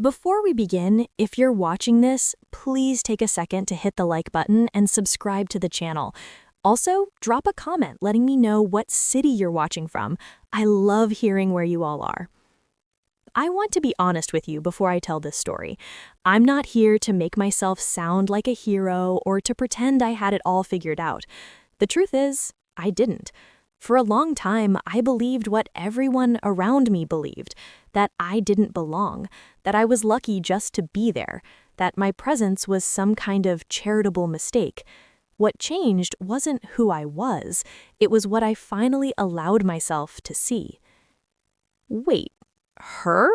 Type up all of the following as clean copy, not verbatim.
Before we begin, if you're watching this, please take a second to hit the like button and subscribe to the channel. Also, drop a comment letting me know what city you're watching from. I love hearing where you all are. I want to be honest with you before I tell this story. I'm not here to make myself sound like a hero or to pretend I had it all figured out. The truth is, I didn't. For a long time, I believed what everyone around me believed, that I didn't belong, that I was lucky just to be there, that my presence was some kind of charitable mistake. What changed wasn't who I was, it was what I finally allowed myself to see. Wait, her?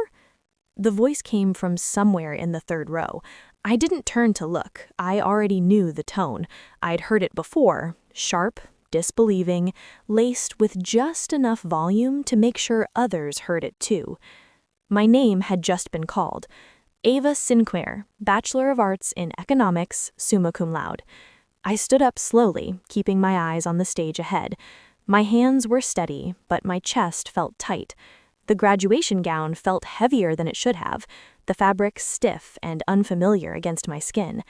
The voice came from somewhere in the third row. I didn't turn to look. I already knew the tone. I'd heard it before, sharp, disbelieving, laced with just enough volume to make sure others heard it too. My name had just been called. Ava Sinquer, Bachelor of Arts in Economics, summa cum laude. I stood up slowly, keeping my eyes on the stage ahead. My hands were steady, but my chest felt tight. The graduation gown felt heavier than it should have, the fabric stiff and unfamiliar against my skin.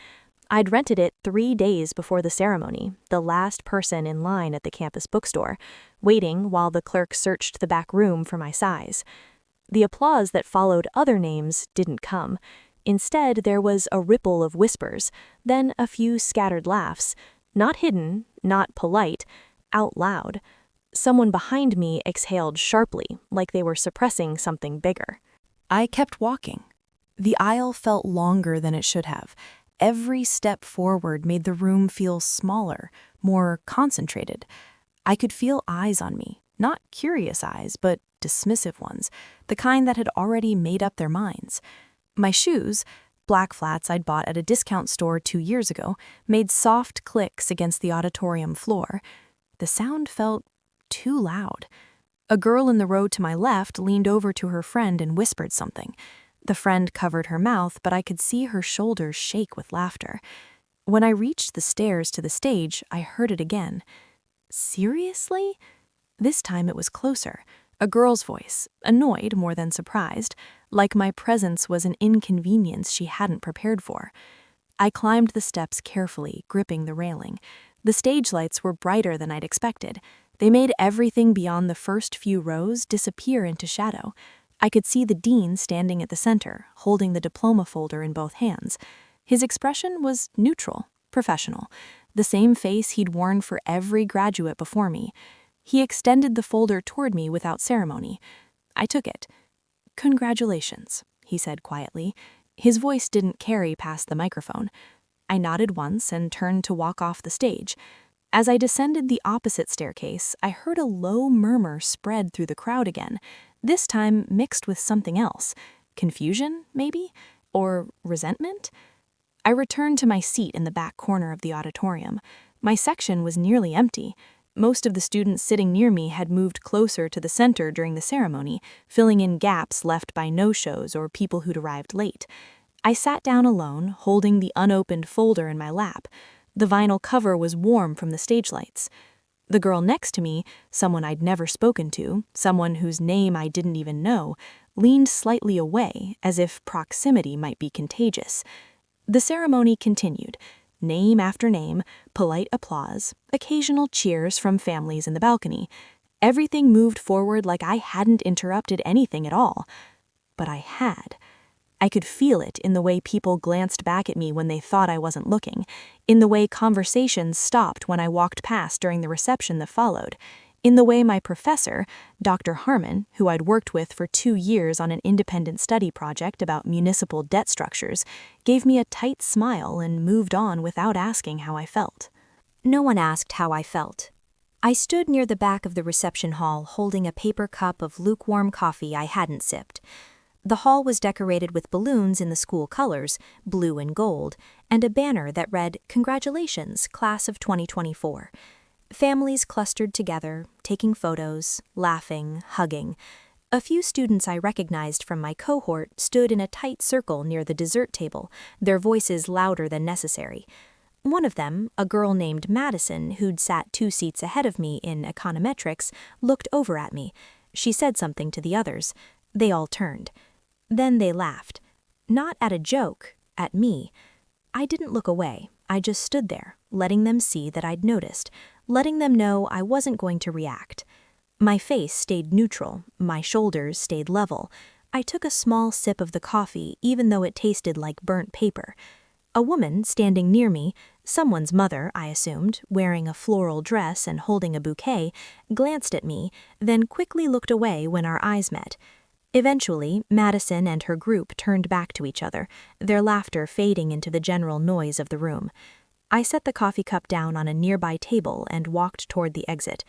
I'd rented it 3 days before the ceremony, the last person in line at the campus bookstore, waiting while the clerk searched the back room for my size. The applause that followed other names didn't come. Instead, there was a ripple of whispers, then a few scattered laughs, not hidden, not polite, out loud. Someone behind me exhaled sharply, like they were suppressing something bigger. I kept walking. The aisle felt longer than it should have. Every step forward made the room feel smaller, more concentrated. I could feel eyes on me, not curious eyes, but dismissive ones, the kind that had already made up their minds. My shoes, black flats I'd bought at a discount store 2 years ago, made soft clicks against the auditorium floor. The sound felt too loud. A girl in the row to my left leaned over to her friend and whispered something. The friend covered her mouth, but I could see her shoulders shake with laughter. When I reached the stairs to the stage, I heard it again. Seriously? This time it was closer. A girl's voice, annoyed more than surprised, like my presence was an inconvenience she hadn't prepared for. I climbed the steps carefully, gripping the railing. The stage lights were brighter than I'd expected. They made everything beyond the first few rows disappear into shadow. I could see the dean standing at the center, holding the diploma folder in both hands. His expression was neutral, professional, the same face he'd worn for every graduate before me. He extended the folder toward me without ceremony. I took it. "Congratulations," he said quietly. His voice didn't carry past the microphone. I nodded once and turned to walk off the stage. As I descended the opposite staircase, I heard a low murmur spread through the crowd again, this time mixed with something else. Confusion, maybe? Or resentment? I returned to my seat in the back corner of the auditorium. My section was nearly empty. Most of the students sitting near me had moved closer to the center during the ceremony, filling in gaps left by no-shows or people who'd arrived late. I sat down alone, holding the unopened folder in my lap. The vinyl cover was warm from the stage lights. The girl next to me, someone I'd never spoken to, someone whose name I didn't even know, leaned slightly away, as if proximity might be contagious. The ceremony continued. Name after name, polite applause, occasional cheers from families in the balcony. Everything moved forward like I hadn't interrupted anything at all. But I had. I could feel it in the way people glanced back at me when they thought I wasn't looking, in the way conversations stopped when I walked past during the reception that followed, in the way my professor, Dr. Harmon, who I'd worked with for 2 years on an independent study project about municipal debt structures, gave me a tight smile and moved on without asking how I felt. No one asked how I felt. I stood near the back of the reception hall holding a paper cup of lukewarm coffee I hadn't sipped. The hall was decorated with balloons in the school colors, blue and gold, and a banner that read, "Congratulations, Class of 2024. Families clustered together, taking photos, laughing, hugging. A few students I recognized from my cohort stood in a tight circle near the dessert table, their voices louder than necessary. One of them, a girl named Madison, who'd sat 2 seats ahead of me in econometrics, looked over at me. She said something to the others. They all turned. Then they laughed. Not at a joke, at me. I didn't look away. I just stood there, letting them see that I'd noticed, letting them know I wasn't going to react. My face stayed neutral, my shoulders stayed level. I took a small sip of the coffee, even though it tasted like burnt paper. A woman standing near me, someone's mother, I assumed, wearing a floral dress and holding a bouquet, glanced at me, then quickly looked away when our eyes met. Eventually, Madison and her group turned back to each other, their laughter fading into the general noise of the room. I set the coffee cup down on a nearby table and walked toward the exit.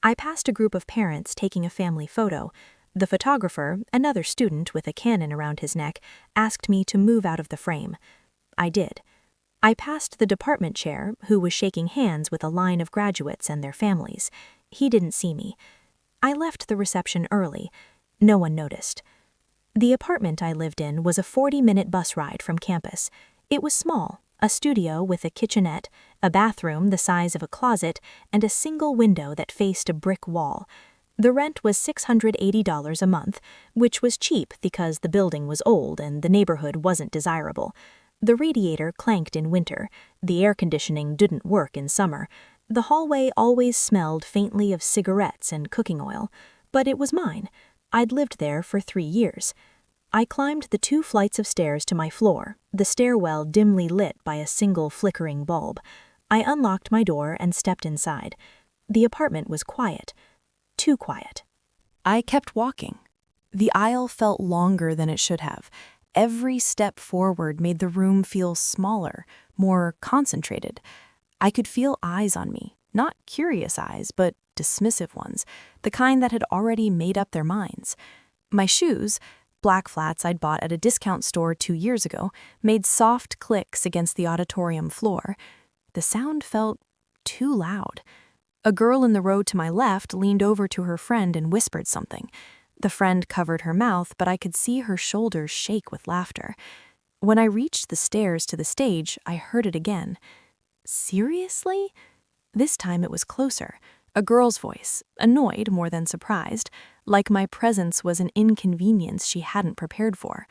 I passed a group of parents taking a family photo. The photographer, another student with a Canon around his neck, asked me to move out of the frame. I did. I passed the department chair, who was shaking hands with a line of graduates and their families. He didn't see me. I left the reception early. No one noticed. The apartment I lived in was a 40-minute bus ride from campus. It was small, a studio with a kitchenette, a bathroom the size of a closet, and a single window that faced a brick wall. The rent was $680 a month, which was cheap because the building was old and the neighborhood wasn't desirable. The radiator clanked in winter. The air conditioning didn't work in summer. The hallway always smelled faintly of cigarettes and cooking oil. But it was mine. I'd lived there for 3 years. I climbed the 2 flights of stairs to my floor, the stairwell dimly lit by a single flickering bulb. I unlocked my door and stepped inside. The apartment was quiet. Too quiet. I kept walking. The aisle felt longer than it should have. Every step forward made the room feel smaller, more concentrated. I could feel eyes on me, not curious eyes, but dismissive ones, the kind that had already made up their minds. My shoes, black flats I'd bought at a discount store 2 years ago, made soft clicks against the auditorium floor. The sound felt too loud. A girl in the row to my left leaned over to her friend and whispered something. The friend covered her mouth, but I could see her shoulders shake with laughter. When I reached the stairs to the stage, I heard it again. Seriously? This time it was closer. A girl's voice, annoyed more than surprised, like my presence was an inconvenience she hadn't prepared for.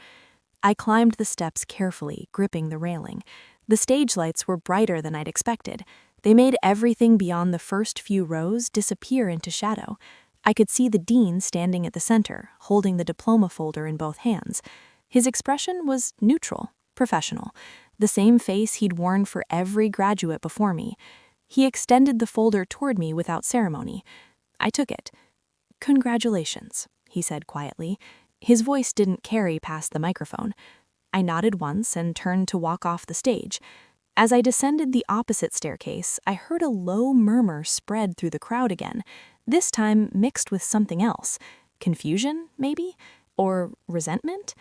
I climbed the steps carefully, gripping the railing. The stage lights were brighter than I'd expected. They made everything beyond the first few rows disappear into shadow. I could see the dean standing at the center, holding the diploma folder in both hands. His expression was neutral, professional, the same face he'd worn for every graduate before me. He extended the folder toward me without ceremony. I took it. "Congratulations," he said quietly. His voice didn't carry past the microphone. I nodded once and turned to walk off the stage. As I descended the opposite staircase, I heard a low murmur spread through the crowd again, this time mixed with something else. Confusion, maybe? Or resentment?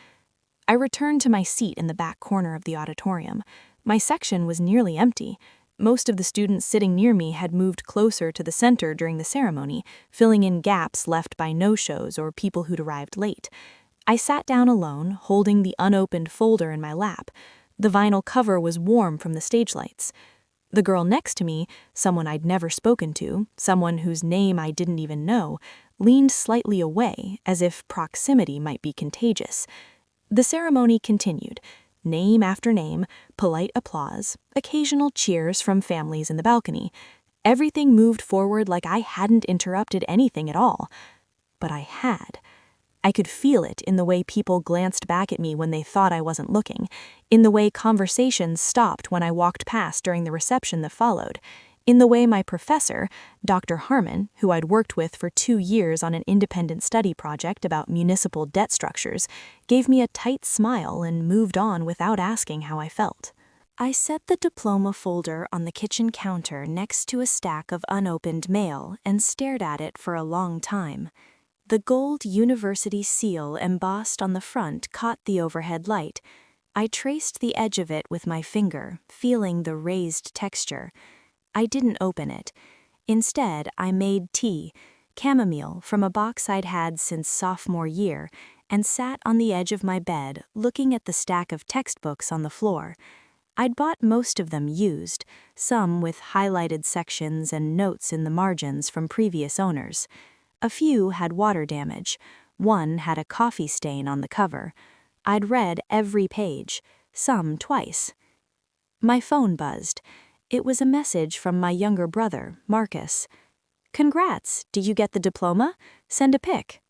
I returned to my seat in the back corner of the auditorium. My section was nearly empty. Most of the students sitting near me had moved closer to the center during the ceremony, filling in gaps left by no-shows or people who'd arrived late. I sat down alone, holding the unopened folder in my lap. The vinyl cover was warm from the stage lights. The girl next to me, someone I'd never spoken to, someone whose name I didn't even know, leaned slightly away, as if proximity might be contagious. The ceremony continued. Name after name, polite applause, occasional cheers from families in the balcony. Everything moved forward like I hadn't interrupted anything at all. But I had. I could feel it in the way people glanced back at me when they thought I wasn't looking, in the way conversations stopped when I walked past during the reception that followed, in the way my professor, Dr. Harmon, who I'd worked with for 2 years on an independent study project about municipal debt structures, gave me a tight smile and moved on without asking how I felt. I set the diploma folder on the kitchen counter next to a stack of unopened mail and stared at it for a long time. The gold university seal embossed on the front caught the overhead light. I traced the edge of it with my finger, feeling the raised texture. I didn't open it. Instead, I made tea, chamomile from a box I'd had since sophomore year, and sat on the edge of my bed looking at the stack of textbooks on the floor. I'd bought most of them used, some with highlighted sections and notes in the margins from previous owners. A few had water damage. One had a coffee stain on the cover. I'd read every page, some twice. My phone buzzed. It was a message from my younger brother, Marcus. "Congrats, did you get the diploma? Send a pic."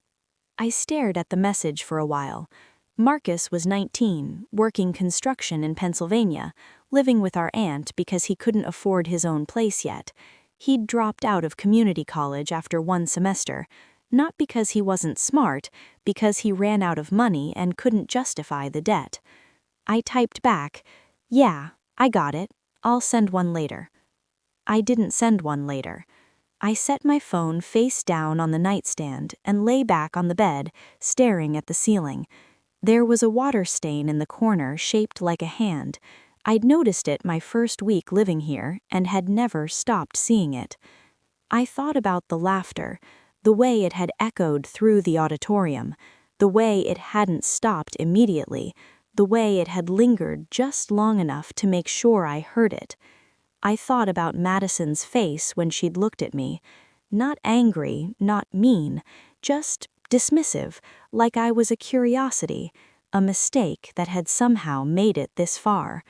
I stared at the message for a while. Marcus was 19, working construction in Pennsylvania, living with our aunt because he couldn't afford his own place yet. He'd dropped out of community college after one semester, not because he wasn't smart, because he ran out of money and couldn't justify the debt. I typed back, "Yeah, I got it. I'll send one later." I didn't send one later. I set my phone face down on the nightstand and lay back on the bed, staring at the ceiling. There was a water stain in the corner shaped like a hand. I'd noticed it my first week living here and had never stopped seeing it. I thought about the laughter, the way it had echoed through the auditorium, the way it hadn't stopped immediately, the way it had lingered just long enough to make sure I heard it. I thought about Madison's face when she'd looked at me. Not angry, not mean, just dismissive, like I was a curiosity, a mistake that had somehow made it this far.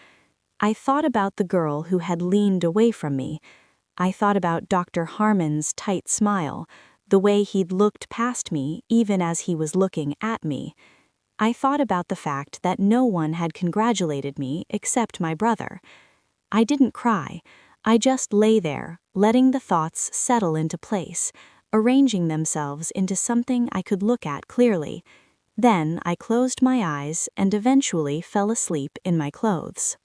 I thought about the girl who had leaned away from me. I thought about Dr. Harmon's tight smile, the way he'd looked past me even as he was looking at me. I thought about the fact that no one had congratulated me except my brother. I didn't cry. I just lay there, letting the thoughts settle into place, arranging themselves into something I could look at clearly. Then I closed my eyes and eventually fell asleep in my clothes.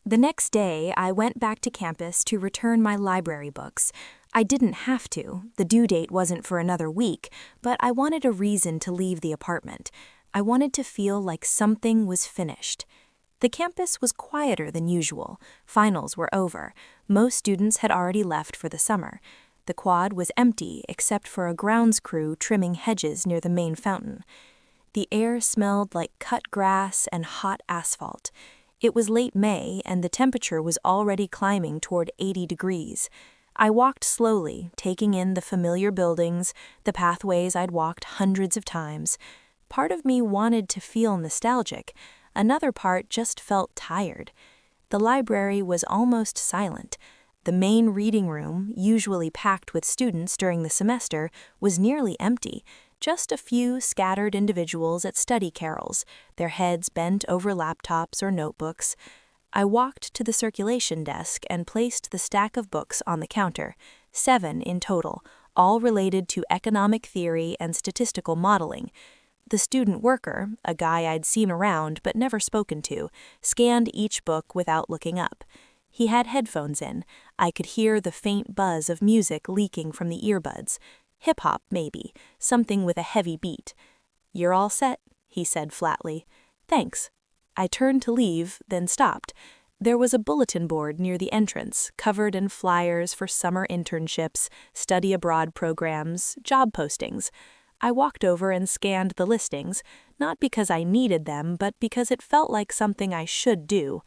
The next day, I went back to campus to return my library books. I didn't have to. The due date wasn't for another week, but I wanted a reason to leave the apartment. I wanted to feel like something was finished. The campus was quieter than usual. Finals were over. Most students had already left for the summer. The quad was empty except for a grounds crew trimming hedges near the main fountain. The air smelled like cut grass and hot asphalt. It was late May, and the temperature was already climbing toward 80 degrees. I walked slowly, taking in the familiar buildings, the pathways I'd walked hundreds of times. Part of me wanted to feel nostalgic. Another part just felt tired. The library was almost silent. The main reading room, usually packed with students during the semester, was nearly empty. Just a few scattered individuals at study carrels, their heads bent over laptops or notebooks. I walked to the circulation desk and placed the stack of books on the counter, 7 in total, all related to economic theory and statistical modeling. The student worker, a guy I'd seen around but never spoken to, scanned each book without looking up. He had headphones in. I could hear the faint buzz of music leaking from the earbuds. Hip-hop, maybe, something with a heavy beat. "You're all set," he said flatly. "Thanks." I turned to leave, then stopped. There was a bulletin board near the entrance, covered in flyers for summer internships, study abroad programs, job postings. I walked over and scanned the listings, not because I needed them, but because it felt like something I should do.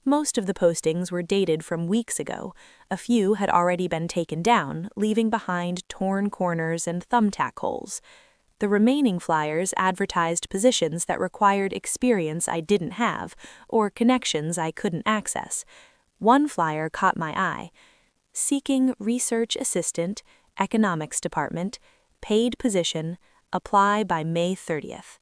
Most of the postings were dated from weeks ago. A few had already been taken down, leaving behind torn corners and thumbtack holes. The remaining flyers advertised positions that required experience I didn't have, or connections I couldn't access. One flyer caught my eye. Seeking research assistant, economics department, paid position, apply by May 30th.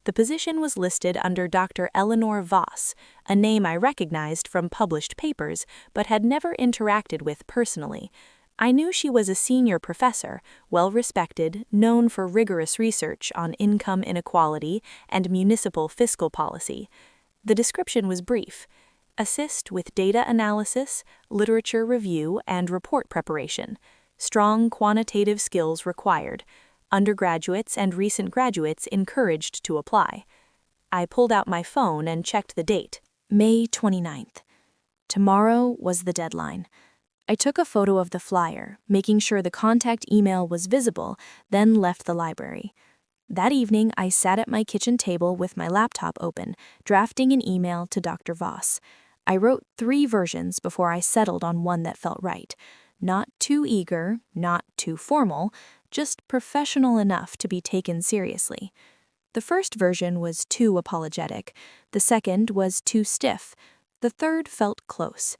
The position was listed under Dr. Eleanor Voss, a name I recognized from published papers but had never interacted with personally. I knew she was a senior professor, well-respected, known for rigorous research on income inequality and municipal fiscal policy. The description was brief: assist with data analysis, literature review, and report preparation. Strong quantitative skills required. Undergraduates and recent graduates encouraged to apply. I pulled out my phone and checked the date. May 29th. Tomorrow was the deadline. I took a photo of the flyer, making sure the contact email was visible, then left the library. That evening, I sat at my kitchen table with my laptop open, drafting an email to Dr. Voss. I wrote 3 versions before I settled on one that felt right. Not too eager, not too formal, just professional enough to be taken seriously. The first version was too apologetic. The second was too stiff. The third felt close.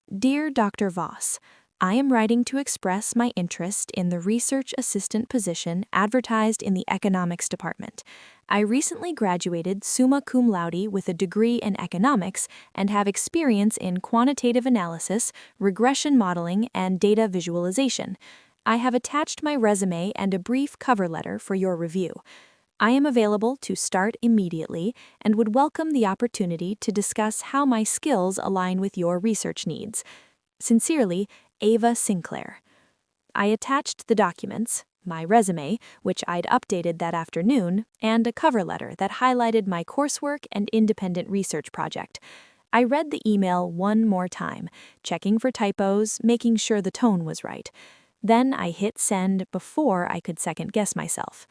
Dear Dr. Voss, I am writing to express my interest in the research assistant position advertised in the economics department. I recently graduated summa cum laude with a degree in economics and have experience in quantitative analysis, regression modeling, and data visualization. I have attached my resume and a brief cover letter for your review. I am available to start immediately and would welcome the opportunity to discuss how my skills align with your research needs. Sincerely, Ava Sinclair. I attached the documents, my resume, which I'd updated that afternoon, and a cover letter that highlighted my coursework and independent research project. I read the email one more time, checking for typos, making sure the tone was right. Then I hit send before I could second-guess myself.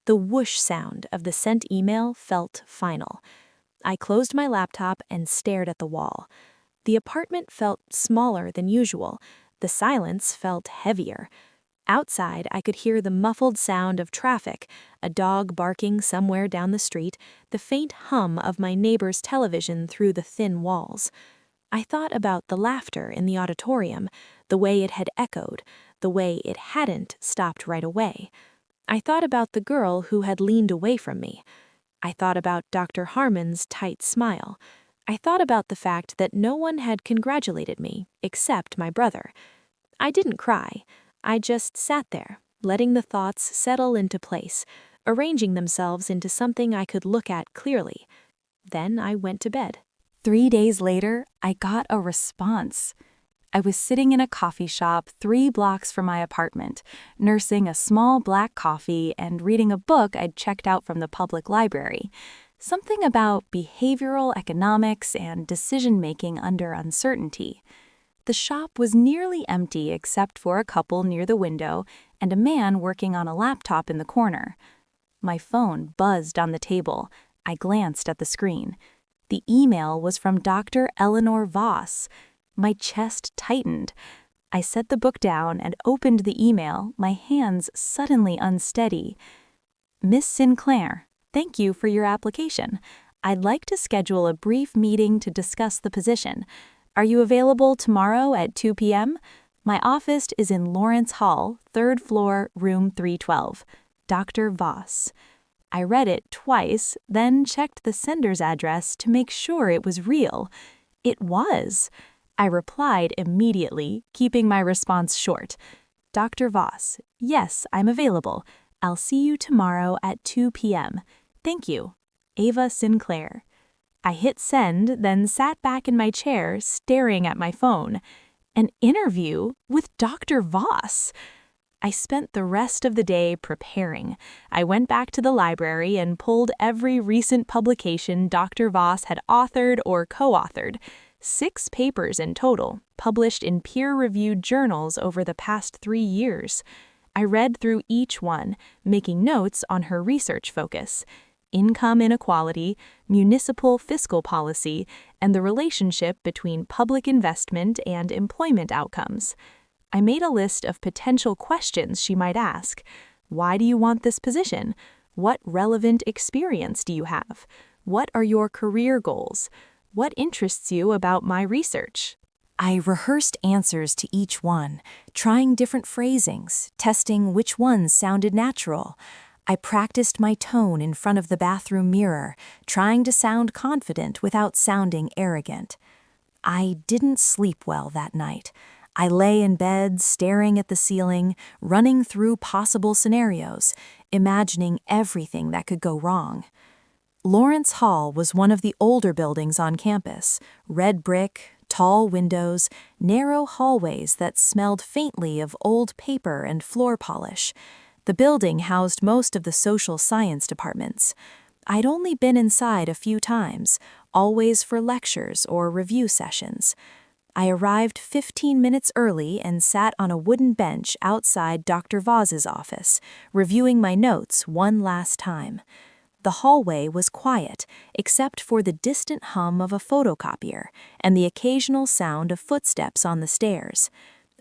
The whoosh sound of the sent email felt final. I closed my laptop and stared at the wall. The apartment felt smaller than usual. The silence felt heavier. Outside, I could hear the muffled sound of traffic, a dog barking somewhere down the street, the faint hum of my neighbor's television through the thin walls. I thought about the laughter in the auditorium, the way it had echoed, the way it hadn't stopped right away. I thought about the girl who had leaned away from me. I thought about Dr. Harmon's tight smile. I thought about the fact that no one had congratulated me, except my brother. I didn't cry. I just sat there, letting the thoughts settle into place, arranging themselves into something I could look at clearly. Then I went to bed. 3 days later, I got a response. I was sitting in a coffee shop 3 blocks from my apartment, nursing a small black coffee and reading a book I'd checked out from the public library. Something about behavioral economics and decision-making under uncertainty. The shop was nearly empty except for a couple near the window and a man working on a laptop in the corner. My phone buzzed on the table. I glanced at the screen. The email was from Dr. Eleanor Voss. My chest tightened. I set the book down and opened the email, my hands suddenly unsteady. Miss Sinclair, thank you for your application. I'd like to schedule a brief meeting to discuss the position. Are you available tomorrow at 2 p.m.? My office is in Lawrence Hall, 3rd floor, room 312. Dr. Voss. I read it twice, then checked the sender's address to make sure it was real. It was. I replied immediately, keeping my response short. Dr. Voss, yes, I'm available. I'll see you tomorrow at 2 p.m. Thank you. Ava Sinclair. I hit send, then sat back in my chair, staring at my phone. An interview with Dr. Voss. I spent the rest of the day preparing. I went back to the library and pulled every recent publication Dr. Voss had authored or co-authored. 6 papers in total, published in peer-reviewed journals over the past 3 years. I read through each one, making notes on her research focus: income inequality, municipal fiscal policy, and the relationship between public investment and employment outcomes. I made a list of potential questions she might ask. Why do you want this position? What relevant experience do you have? What are your career goals? What interests you about my research? I rehearsed answers to each one, trying different phrasings, testing which ones sounded natural. I practiced my tone in front of the bathroom mirror, trying to sound confident without sounding arrogant. I didn't sleep well that night. I lay in bed, staring at the ceiling, running through possible scenarios, imagining everything that could go wrong. Lawrence Hall was one of the older buildings on campus, red brick, tall windows, narrow hallways that smelled faintly of old paper and floor polish. The building housed most of the social science departments. I'd only been inside a few times, always for lectures or review sessions. I arrived 15 minutes early and sat on a wooden bench outside Dr. Voss's office, reviewing my notes one last time. The hallway was quiet, except for the distant hum of a photocopier and the occasional sound of footsteps on the stairs.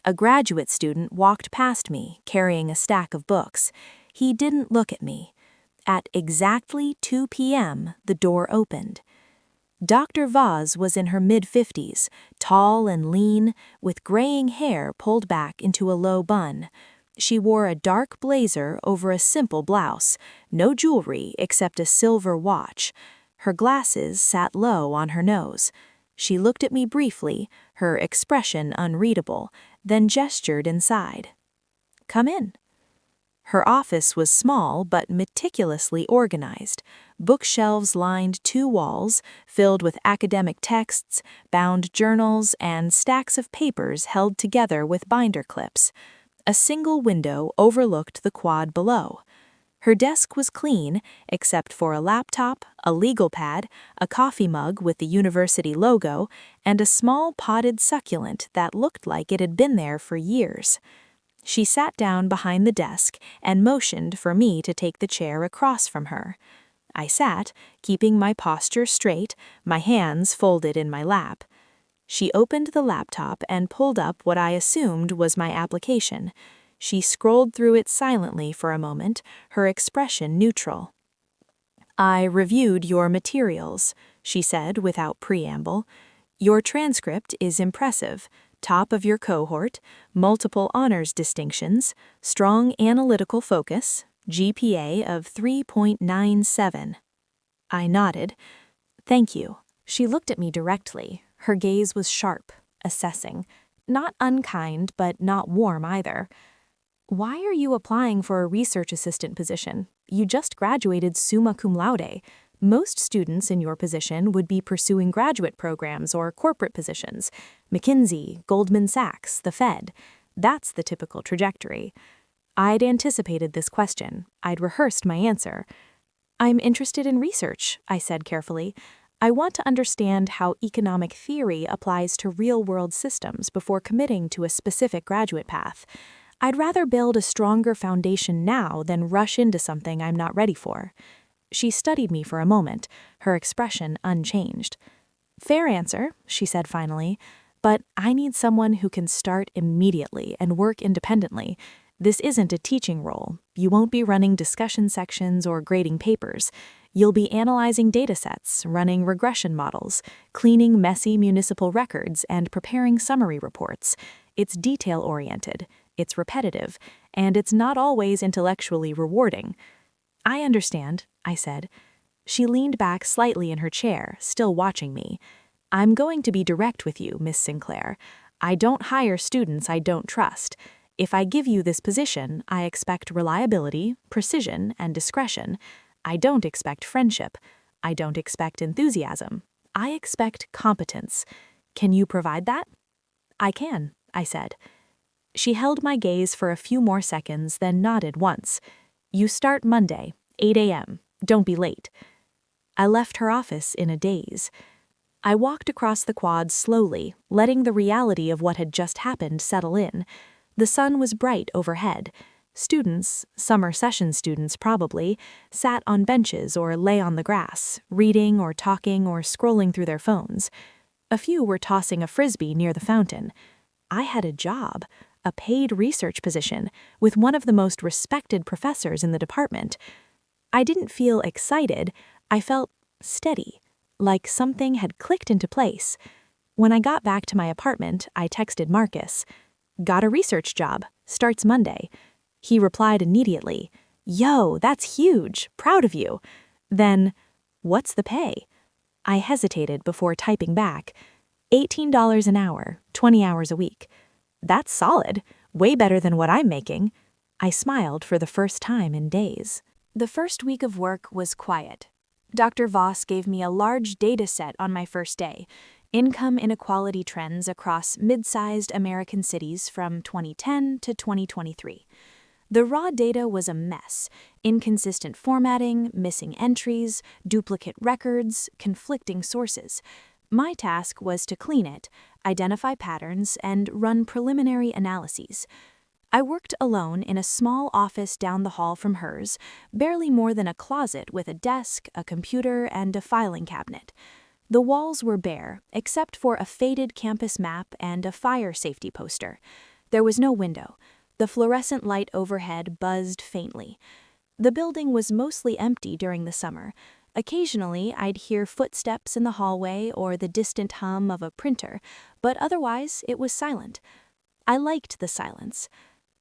A graduate student walked past me, carrying a stack of books. He didn't look at me. At exactly 2 p.m., the door opened. Dr. Vaz was in her mid-50s, tall and lean, with graying hair pulled back into a low bun. She wore a dark blazer over a simple blouse, no jewelry except a silver watch. Her glasses sat low on her nose. She looked at me briefly, her expression unreadable, then gestured inside. "Come in." Her office was small but meticulously organized. Bookshelves lined 2 walls, filled with academic texts, bound journals, and stacks of papers held together with binder clips. A single window overlooked the quad below. Her desk was clean, except for a laptop, a legal pad, a coffee mug with the university logo, and a small potted succulent that looked like it had been there for years. She sat down behind the desk and motioned for me to take the chair across from her. I sat, keeping my posture straight, my hands folded in my lap. She opened the laptop and pulled up what I assumed was my application. She scrolled through it silently for a moment, her expression neutral. "I reviewed your materials," she said without preamble. "Your transcript is impressive. Top of your cohort, multiple honors distinctions, strong analytical focus, GPA of 3.97. I nodded. "Thank you." She looked at me directly. Her gaze was sharp, assessing. Not unkind, but not warm either. "Why are you applying for a research assistant position? You just graduated summa cum laude. Most students in your position would be pursuing graduate programs or corporate positions. McKinsey, Goldman Sachs, the Fed. That's the typical trajectory." I'd anticipated this question. I'd rehearsed my answer. "I'm interested in research," I said carefully. "I want to understand how economic theory applies to real-world systems before committing to a specific graduate path. I'd rather build a stronger foundation now than rush into something I'm not ready for." She studied me for a moment, her expression unchanged. "Fair answer," she said finally, "but I need someone who can start immediately and work independently. This isn't a teaching role. You won't be running discussion sections or grading papers. You'll be analyzing datasets, running regression models, cleaning messy municipal records, and preparing summary reports. It's detail-oriented, it's repetitive, and it's not always intellectually rewarding." "I understand," I said. She leaned back slightly in her chair, still watching me. "I'm going to be direct with you, Miss Sinclair. I don't hire students I don't trust. If I give you this position, I expect reliability, precision, and discretion. I don't expect friendship. I don't expect enthusiasm. I expect competence. Can you provide that?" "I can," I said. She held my gaze for a few more seconds, then nodded once. "You start Monday, 8 a.m. Don't be late." I left her office in a daze. I walked across the quad slowly, letting the reality of what had just happened settle in. The sun was bright overhead. Students, summer session students probably, sat on benches or lay on the grass, reading or talking or scrolling through their phones. A few were tossing a frisbee near the fountain. I had a job, a paid research position, with one of the most respected professors in the department. I didn't feel excited, I felt steady, like something had clicked into place. When I got back to my apartment, I texted Marcus. "Got a research job, starts Monday." He replied immediately, "Yo, that's huge, proud of you." Then, "What's the pay?" I hesitated before typing back, $18 an hour, 20 hours a week. "That's solid, way better than what I'm making." I smiled for the first time in days. The first week of work was quiet. Dr. Voss gave me a large data set on my first day, income inequality trends across mid-sized American cities from 2010 to 2023. The raw data was a mess: inconsistent formatting, missing entries, duplicate records, conflicting sources. My task was to clean it, identify patterns, and run preliminary analyses. I worked alone in a small office down the hall from hers, barely more than a closet with a desk, a computer, and a filing cabinet. The walls were bare, except for a faded campus map and a fire safety poster. There was no window. The fluorescent light overhead buzzed faintly. The building was mostly empty during the summer. Occasionally, I'd hear footsteps in the hallway or the distant hum of a printer, but otherwise it was silent. I liked the silence.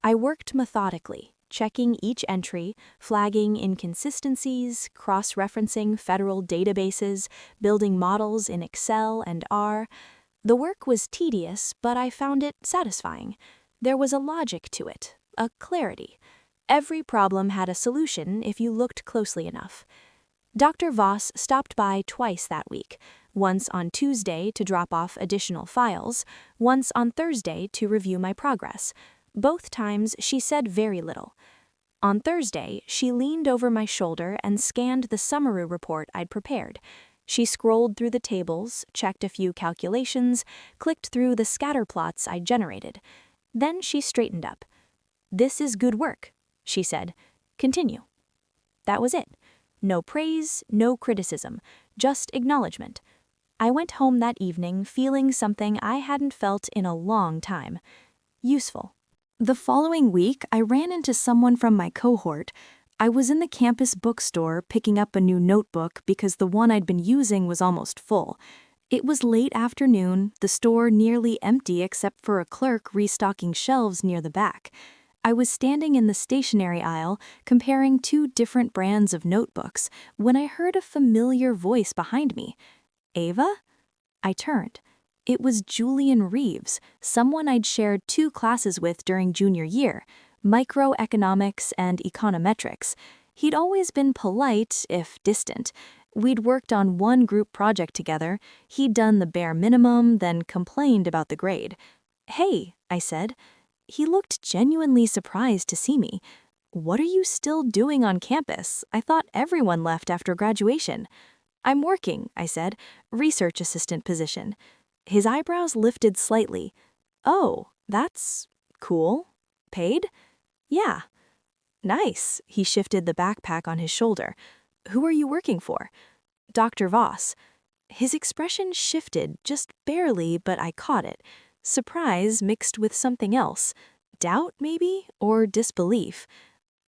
I worked methodically, checking each entry, flagging inconsistencies, cross-referencing federal databases, building models in Excel and R. The work was tedious, but I found it satisfying. There was a logic to it, a clarity. Every problem had a solution if you looked closely enough. Dr. Voss stopped by twice that week, once on Tuesday to drop off additional files, once on Thursday to review my progress. Both times she said very little. On Thursday, she leaned over my shoulder and scanned the summary report I'd prepared. She scrolled through the tables, checked a few calculations, clicked through the scatter plots I'd generated. Then she straightened up. "This is good work," she said. "Continue." That was it. No praise, no criticism, just acknowledgement. I went home that evening feeling something I hadn't felt in a long time. Useful. The following week, I ran into someone from my cohort. I was in the campus bookstore picking up a new notebook because the one I'd been using was almost full. It was late afternoon, the store nearly empty except for a clerk restocking shelves near the back. I was standing in the stationery aisle comparing two different brands of notebooks when I heard a familiar voice behind me. "Ava?" I turned. It was Julian Reeves, someone I'd shared 2 classes with during junior year, microeconomics and econometrics. He'd always been polite, if distant. We'd worked on one group project together. He'd done the bare minimum, then complained about the grade. "Hey," I said. He looked genuinely surprised to see me. "What are you still doing on campus? I thought everyone left after graduation." "I'm working," I said. "Research assistant position." His eyebrows lifted slightly. "Oh, that's cool. Paid?" "Yeah." "Nice." He shifted the backpack on his shoulder. "Who are you working for?" "Dr. Voss." His expression shifted, just barely, but I caught it. Surprise mixed with something else. Doubt, maybe? Or disbelief.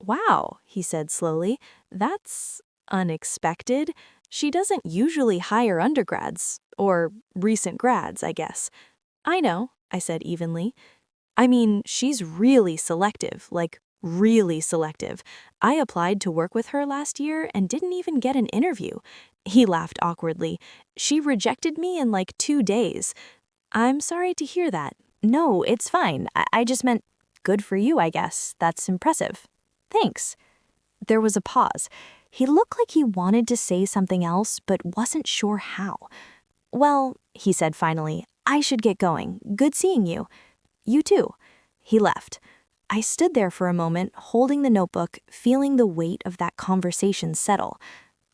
"Wow," he said slowly. "That's unexpected. She doesn't usually hire undergrads. Or recent grads, I guess." "I know," I said evenly. "I mean, she's really selective, like really selective. I applied to work with her last year and didn't even get an interview." He laughed awkwardly. "She rejected me in like 2 days." "I'm sorry to hear that." "No, it's fine. I just meant good for you, I guess. That's impressive." "Thanks." There was a pause. He looked like he wanted to say something else, but wasn't sure how. "Well," he said finally, "I should get going. Good seeing you." "You too." He left. I stood there for a moment, holding the notebook, feeling the weight of that conversation settle.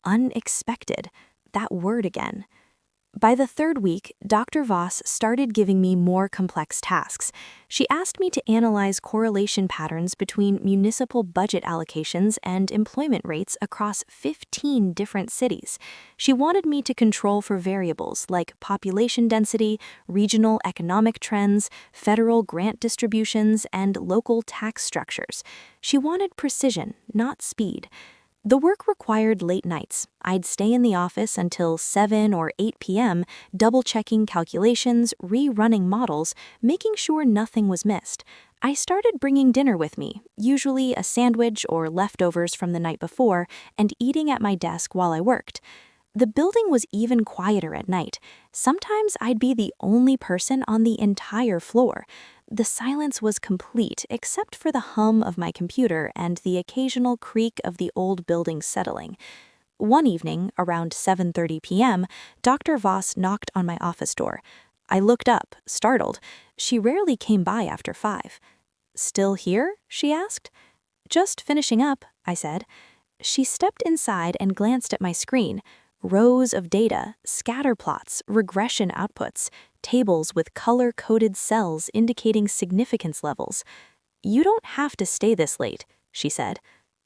Unexpected. That word again. By the 3rd week, Dr. Voss started giving me more complex tasks. She asked me to analyze correlation patterns between municipal budget allocations and employment rates across 15 different cities. She wanted me to control for variables like population density, regional economic trends, federal grant distributions, and local tax structures. She wanted precision, not speed. The work required late nights. I'd stay in the office until 7 or 8 p.m., double-checking calculations, rerunning models, making sure nothing was missed. I started bringing dinner with me, usually a sandwich or leftovers from the night before, and eating at my desk while I worked. The building was even quieter at night. Sometimes I'd be the only person on the entire floor. The silence was complete except for the hum of my computer and the occasional creak of the old building settling. One evening, around 7:30 p.m., Dr. Voss knocked on my office door. I looked up, startled. She rarely came by after 5. "Still here?" she asked. "Just finishing up," I said. She stepped inside and glanced at my screen. Rows of data, scatter plots, regression outputs, tables with color-coded cells indicating significance levels. "You don't have to stay this late," she said.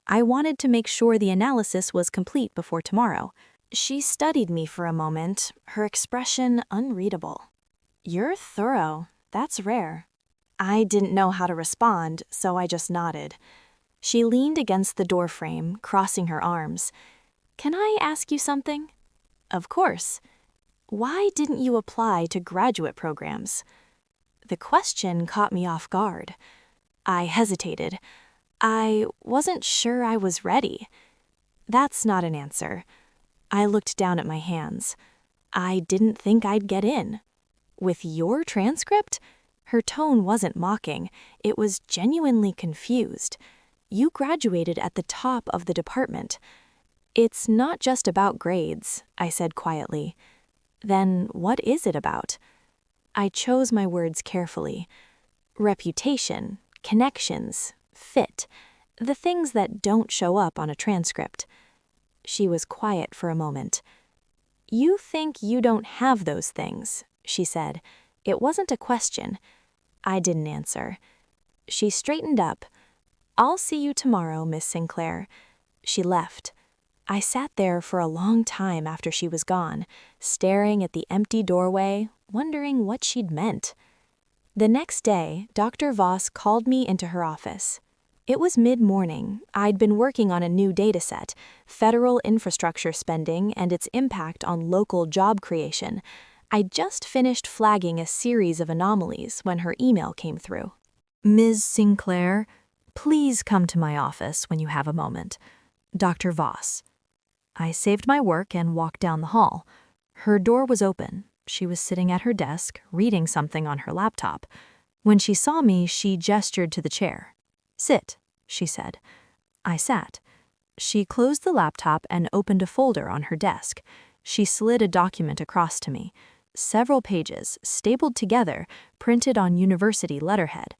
I wanted to make sure the analysis was complete before tomorrow. She studied me for a moment, her expression unreadable. "You're thorough. That's rare." I didn't know how to respond, so I just nodded. She leaned against the doorframe, crossing her arms. "Can I ask you something?" "Of course." "Why didn't you apply to graduate programs?" The question caught me off guard. I hesitated. I wasn't sure I was ready. That's not an answer. I looked down at my hands. I didn't think I'd get in. With your transcript? Her tone wasn't mocking. It was genuinely confused. You graduated at the top of the department. It's not just about grades, I said quietly. Then what is it about? I chose my words carefully. Reputation, connections, fit, the things that don't show up on a transcript. She was quiet for a moment. You think you don't have those things, she said. It wasn't a question. I didn't answer. She straightened up. I'll see you tomorrow, Miss Sinclair. She left. I sat there for a long time after she was gone, staring at the empty doorway, wondering what she'd meant. The next day, Dr. Voss called me into her office. It was mid-morning. I'd been working on a new dataset, federal infrastructure spending and its impact on local job creation. I'd just finished flagging a series of anomalies when her email came through. Ms. Sinclair, please come to my office when you have a moment. Dr. Voss. I saved my work and walked down the hall. Her door was open. She was sitting at her desk, reading something on her laptop. When she saw me, she gestured to the chair. Sit, she said. I sat. She closed the laptop and opened a folder on her desk. She slid a document across to me. Several pages, stapled together, printed on university letterhead.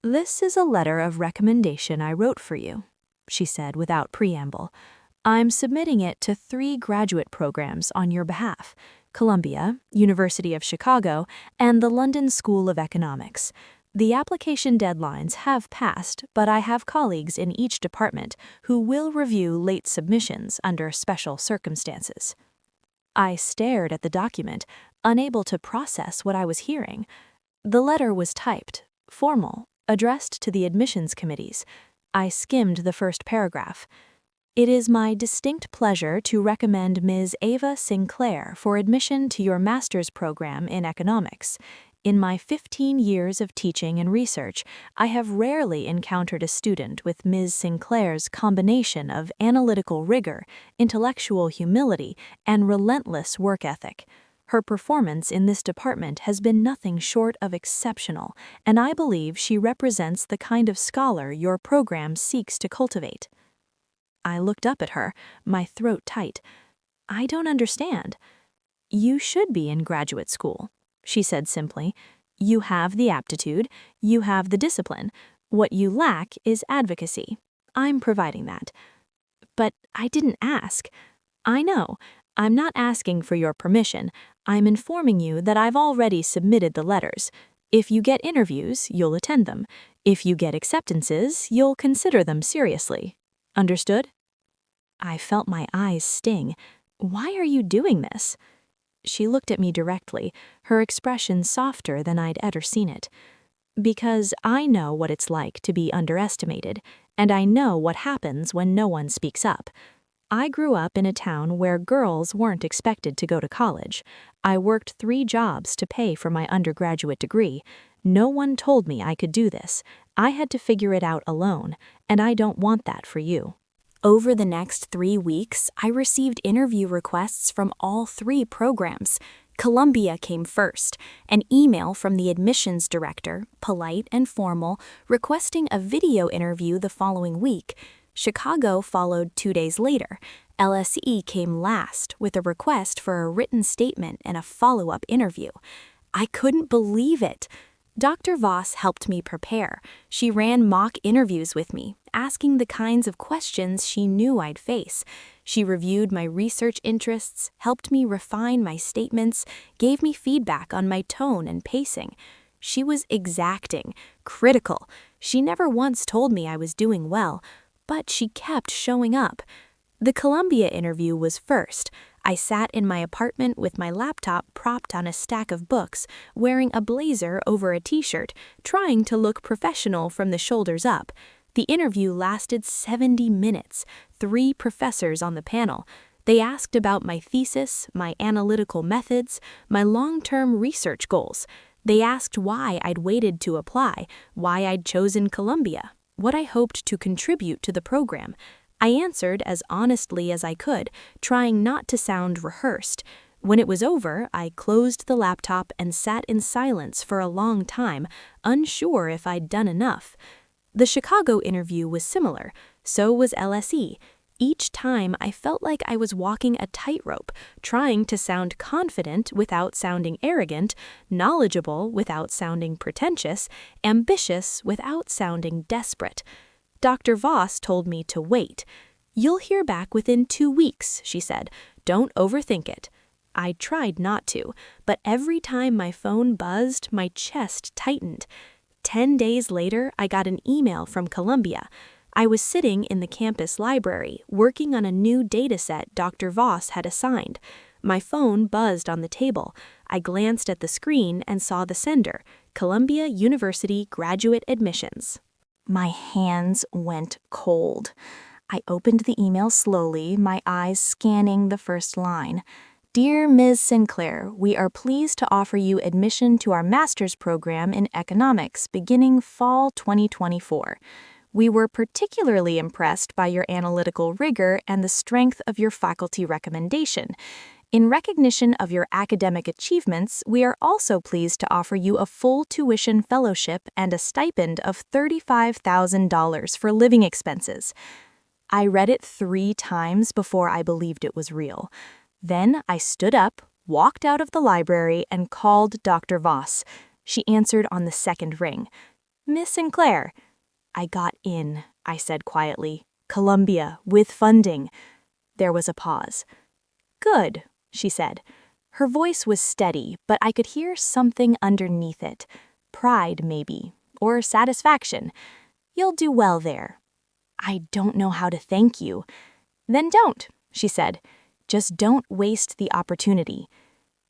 This is a letter of recommendation I wrote for you, she said without preamble. I'm submitting it to 3 graduate programs on your behalf: Columbia, University of Chicago, and the London School of Economics. The application deadlines have passed, but I have colleagues in each department who will review late submissions under special circumstances. I stared at the document, unable to process what I was hearing. The letter was typed, formal, addressed to the admissions committees. I skimmed the first paragraph. It is my distinct pleasure to recommend Ms. Ava Sinclair for admission to your master's program in economics. In my 15 years of teaching and research, I have rarely encountered a student with Ms. Sinclair's combination of analytical rigor, intellectual humility, and relentless work ethic. Her performance in this department has been nothing short of exceptional, and I believe she represents the kind of scholar your program seeks to cultivate. I looked up at her, my throat tight. I don't understand. You should be in graduate school, she said simply. You have the aptitude, you have the discipline. What you lack is advocacy. I'm providing that. But I didn't ask. I know. I'm not asking for your permission. I'm informing you that I've already submitted the letters. If you get interviews, you'll attend them. If you get acceptances, you'll consider them seriously. Understood? I felt my eyes sting. Why are you doing this? She looked at me directly, her expression softer than I'd ever seen it. Because I know what it's like to be underestimated, and I know what happens when no one speaks up. I grew up in a town where girls weren't expected to go to college. I worked 3 jobs to pay for my undergraduate degree. No one told me I could do this. I had to figure it out alone, and I don't want that for you. Over the next 3 weeks, I received interview requests from all 3 programs. Columbia came first, an email from the admissions director, polite and formal, requesting a video interview the following week. Chicago followed 2 days later. LSE came last with a request for a written statement and a follow-up interview. I couldn't believe it. Dr. Voss helped me prepare. She ran mock interviews with me, asking the kinds of questions she knew I'd face. She reviewed my research interests, helped me refine my statements, gave me feedback on my tone and pacing. She was exacting, critical. She never once told me I was doing well, but she kept showing up. The Columbia interview was first. I sat in my apartment with my laptop propped on a stack of books, wearing a blazer over a t-shirt, trying to look professional from the shoulders up. The interview lasted 70 minutes, 3 professors on the panel. They asked about my thesis, my analytical methods, my long-term research goals. They asked why I'd waited to apply, why I'd chosen Columbia, what I hoped to contribute to the program. I answered as honestly as I could, trying not to sound rehearsed. When it was over, I closed the laptop and sat in silence for a long time, unsure if I'd done enough. The Chicago interview was similar, so was LSE. Each time I felt like I was walking a tightrope, trying to sound confident without sounding arrogant, knowledgeable without sounding pretentious, ambitious without sounding desperate. Dr. Voss told me to wait. "You'll hear back within 2 weeks," she said. "Don't overthink it." I tried not to, but every time my phone buzzed, my chest tightened. 10 days later, I got an email from Columbia. I was sitting in the campus library, working on a new dataset Dr. Voss had assigned. My phone buzzed on the table. I glanced at the screen and saw the sender, Columbia University Graduate Admissions. My hands went cold. I opened the email slowly, my eyes scanning the first line. "Dear Ms. Sinclair, we are pleased to offer you admission to our master's program in economics beginning fall 2024. We were particularly impressed by your analytical rigor and the strength of your faculty recommendation. In recognition of your academic achievements, we are also pleased to offer you a full tuition fellowship and a stipend of $35,000 for living expenses." I read it 3 times before I believed it was real. Then I stood up, walked out of the library, and called Dr. Voss. She answered on the second ring. "Miss Sinclair." "I got in," I said quietly. "Columbia, with funding." There was a pause. "Good," she said. Her voice was steady, but I could hear something underneath it. Pride, maybe, or satisfaction. "You'll do well there." "I don't know how to thank you." "Then don't," she said. "Just don't waste the opportunity."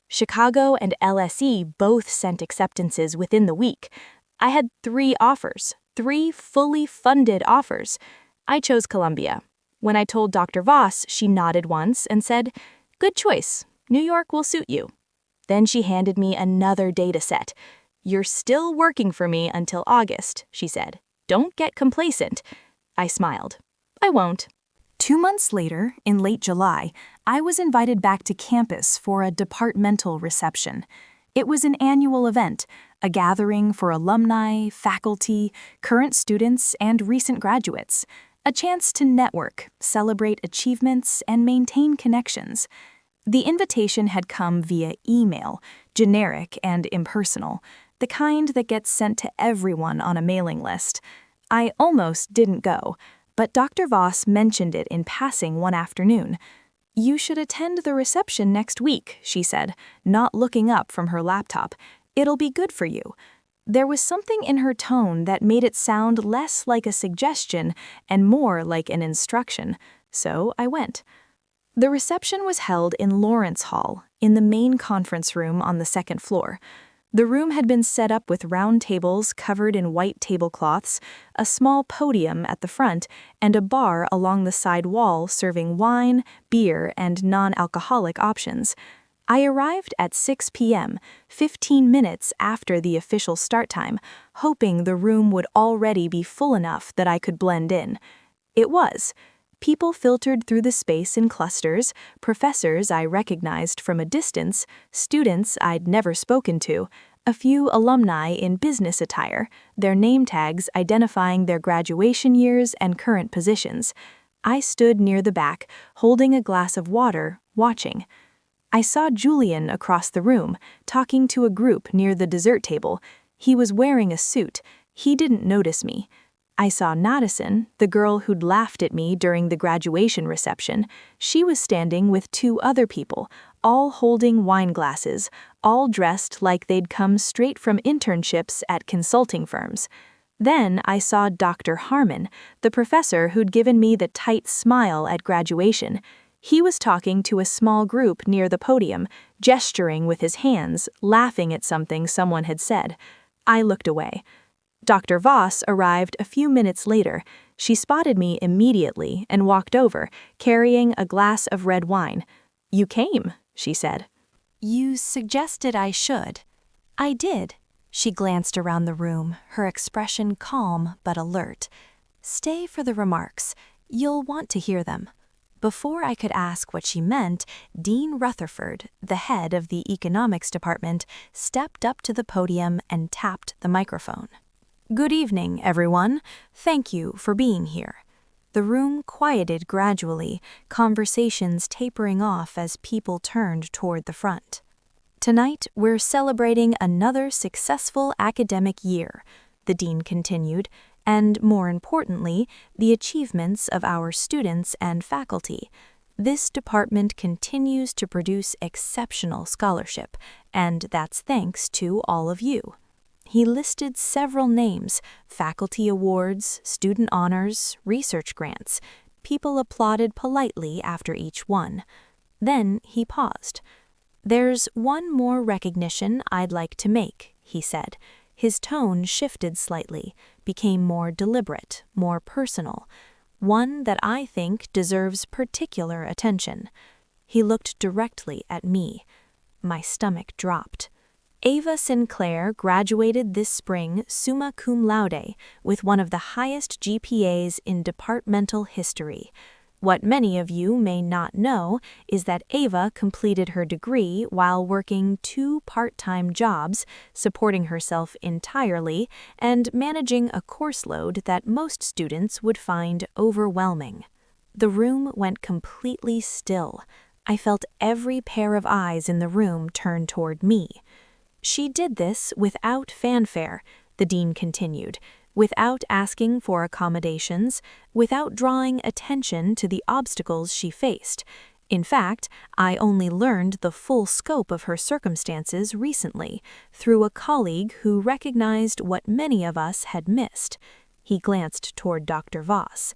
Chicago and LSE both sent acceptances within the week. I had 3 offers, 3 fully funded offers. I chose Columbia. When I told Dr. Voss, she nodded once and said, "Good choice. New York will suit you." Then she handed me another data set. "You're still working for me until August," she said. "Don't get complacent." I smiled. "I won't." 2 months later, in late July, I was invited back to campus for a departmental reception. It was an annual event, a gathering for alumni, faculty, current students, and recent graduates. A chance to network, celebrate achievements, and maintain connections. The invitation had come via email, generic and impersonal, the kind that gets sent to everyone on a mailing list. I almost didn't go, but Dr. Voss mentioned it in passing one afternoon. "You should attend the reception next week," she said, not looking up from her laptop. "It'll be good for you." There was something in her tone that made it sound less like a suggestion and more like an instruction, so I went. The reception was held in Lawrence Hall, in the main conference room on the 2nd floor. The room had been set up with round tables covered in white tablecloths, a small podium at the front, and a bar along the side wall serving wine, beer, and non-alcoholic options. I arrived at 6 p.m., 15 minutes after the official start time, hoping the room would already be full enough that I could blend in. It was. People filtered through the space in clusters, professors I recognized from a distance, students I'd never spoken to, a few alumni in business attire, their name tags identifying their graduation years and current positions. I stood near the back, holding a glass of water, watching. I saw Julian across the room, talking to a group near the dessert table. He was wearing a suit. He didn't notice me. I saw Madison, the girl who'd laughed at me during the graduation reception. She was standing with 2 other people, all holding wine glasses, all dressed like they'd come straight from internships at consulting firms. Then I saw Dr. Harmon, the professor who'd given me the tight smile at graduation. He was talking to a small group near the podium, gesturing with his hands, laughing at something someone had said. I looked away. Dr. Voss arrived a few minutes later. She spotted me immediately and walked over, carrying a glass of red wine. "You came," she said. "You suggested I should." "I did." She glanced around the room, her expression calm but alert. "Stay for the remarks. You'll want to hear them." Before I could ask what she meant, Dean Rutherford, the head of the economics department, stepped up to the podium and tapped the microphone. "Good evening, everyone. Thank you for being here." The room quieted gradually, conversations tapering off as people turned toward the front. "Tonight, we're celebrating another successful academic year," the dean continued, "and more importantly, the achievements of our students and faculty. This department continues to produce exceptional scholarship, and that's thanks to all of you." He listed several names: faculty awards, student honors, research grants. People applauded politely after each one. Then he paused. "There's one more recognition I'd like to make," he said. His tone shifted slightly, became more deliberate, more personal. "One that I think deserves particular attention." He looked directly at me. My stomach dropped. "Ava Sinclair graduated this spring summa cum laude with one of the highest GPAs in departmental history. What many of you may not know is that Ava completed her degree while working 2 part-time jobs, supporting herself entirely, and managing a course load that most students would find overwhelming." The room went completely still. I felt every pair of eyes in the room turn toward me. "She did this without fanfare," the dean continued, "without asking for accommodations, without drawing attention to the obstacles she faced. In fact, I only learned the full scope of her circumstances recently, through a colleague who recognized what many of us had missed." He glanced toward Dr. Voss.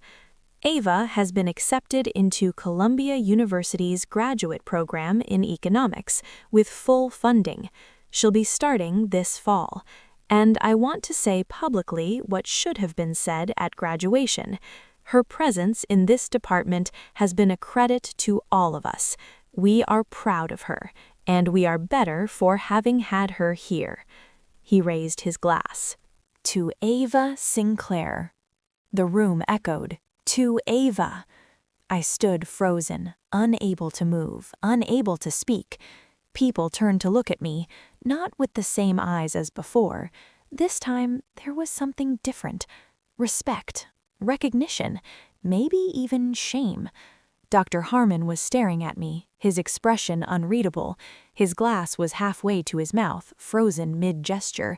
"Ava has been accepted into Columbia University's graduate program in economics, with full funding. She'll be starting this fall. And I want to say publicly what should have been said at graduation. Her presence in this department has been a credit to all of us. We are proud of her, and we are better for having had her here." He raised his glass. "To Ava Sinclair." The room echoed. "To Ava." I stood frozen, unable to move, unable to speak. People turned to look at me, not with the same eyes as before. This time, there was something different. Respect, recognition, maybe even shame. Dr. Harmon was staring at me, his expression unreadable. His glass was halfway to his mouth, frozen mid-gesture.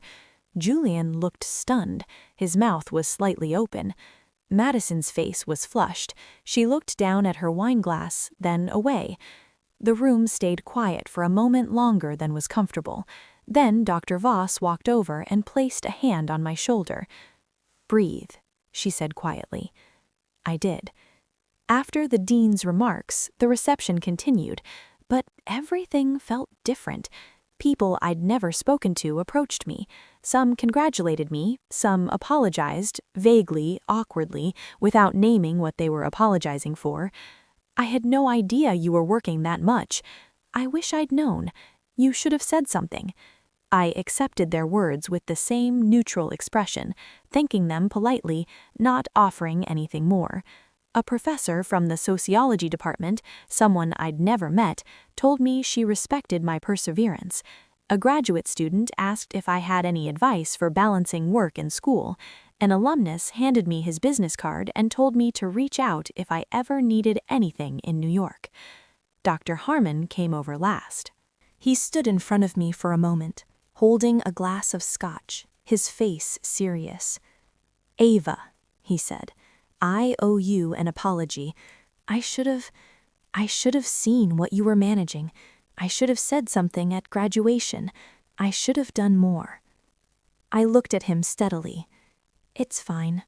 Julian looked stunned. His mouth was slightly open. Madison's face was flushed. She looked down at her wine glass, then away. The room stayed quiet for a moment longer than was comfortable. Then Dr. Voss walked over and placed a hand on my shoulder. "Breathe," she said quietly. I did. After the dean's remarks, the reception continued, but everything felt different. People I'd never spoken to approached me. Some congratulated me, some apologized, vaguely, awkwardly, without naming what they were apologizing for. "I had no idea you were working that much. I wish I'd known. You should have said something." I accepted their words with the same neutral expression, thanking them politely, not offering anything more. A professor from the sociology department, someone I'd never met, told me she respected my perseverance. A graduate student asked if I had any advice for balancing work and school. An alumnus handed me his business card and told me to reach out if I ever needed anything in New York. Dr. Harmon came over last. He stood in front of me for a moment, holding a glass of scotch, his face serious. "Ava," he said, "I owe you an apology. I should have seen what you were managing. I should have said something at graduation. I should have done more." I looked at him steadily. "It's fine."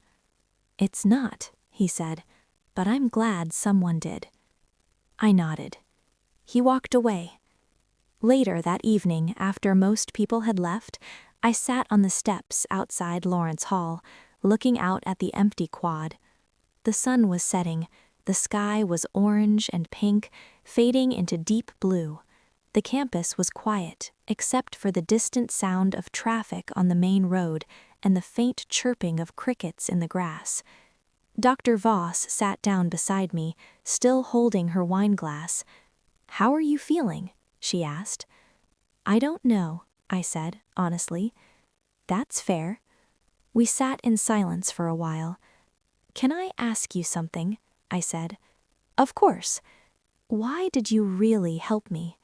"It's not," he said, "but I'm glad someone did." I nodded. He walked away. Later that evening, after most people had left, I sat on the steps outside Lawrence Hall, looking out at the empty quad. The sun was setting. The sky was orange and pink, fading into deep blue. The campus was quiet, except for the distant sound of traffic on the main road and the faint chirping of crickets in the grass. Dr. Voss sat down beside me, still holding her wine glass. "How are you feeling?" she asked. "I don't know," I said, honestly. "That's fair." We sat in silence for a while. "Can I ask you something?" I said. "Of course. Why did you really help me?"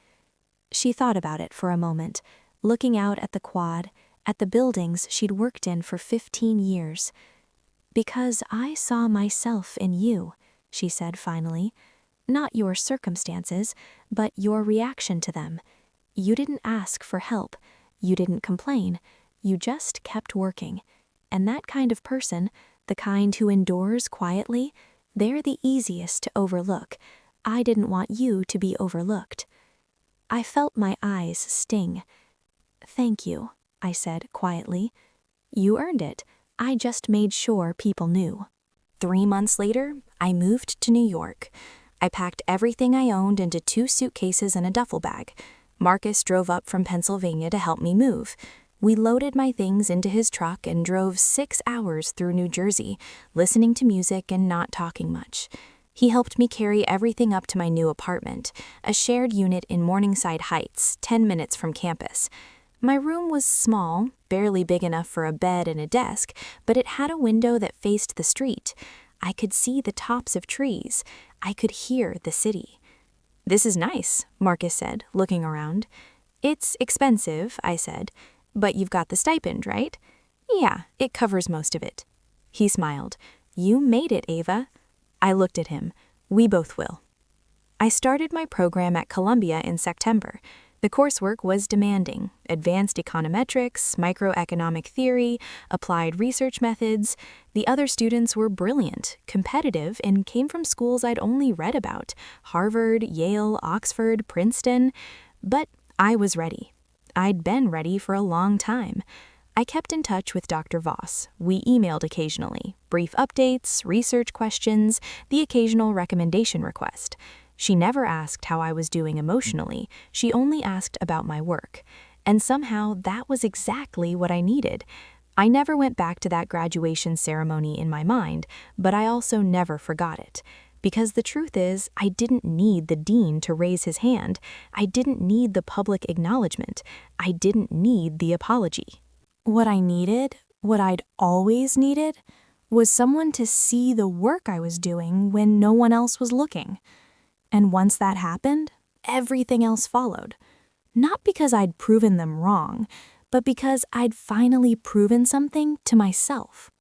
She thought about it for a moment, looking out at the quad, at the buildings she'd worked in for 15 years. "Because I saw myself in you," she said finally. "Not your circumstances, but your reaction to them. You didn't ask for help. You didn't complain. You just kept working. And that kind of person, the kind who endures quietly, they're the easiest to overlook. I didn't want you to be overlooked." I felt my eyes sting. "Thank you," I said quietly. "You earned it. I just made sure people knew." 3 months later, I moved to New York. I packed everything I owned into 2 suitcases and a duffel bag. Marcus drove up from Pennsylvania to help me move. We loaded my things into his truck and drove 6 hours through New Jersey, listening to music and not talking much. He helped me carry everything up to my new apartment, a shared unit in Morningside Heights, 10 minutes from campus. My room was small, barely big enough for a bed and a desk, but it had a window that faced the street. I could see the tops of trees. I could hear the city. "This is nice," Marcus said, looking around. "It's expensive," I said, "but you've got the stipend, right?" "Yeah, it covers most of it." He smiled. "You made it, Ava." I looked at him. "We both will." I started my program at Columbia in September. The coursework was demanding: advanced econometrics, microeconomic theory, applied research methods. The other students were brilliant, competitive, and came from schools I'd only read about: Harvard, Yale, Oxford, Princeton. But I was ready. I'd been ready for a long time. I kept in touch with Dr. Voss. We emailed occasionally, brief updates, research questions, the occasional recommendation request. She never asked how I was doing emotionally. She only asked about my work. And somehow that was exactly what I needed. I never went back to that graduation ceremony in my mind, but I also never forgot it. Because the truth is, I didn't need the dean to raise his hand. I didn't need the public acknowledgement. I didn't need the apology. What I needed, what I'd always needed, was someone to see the work I was doing when no one else was looking. And once that happened, everything else followed. Not because I'd proven them wrong, but because I'd finally proven something to myself.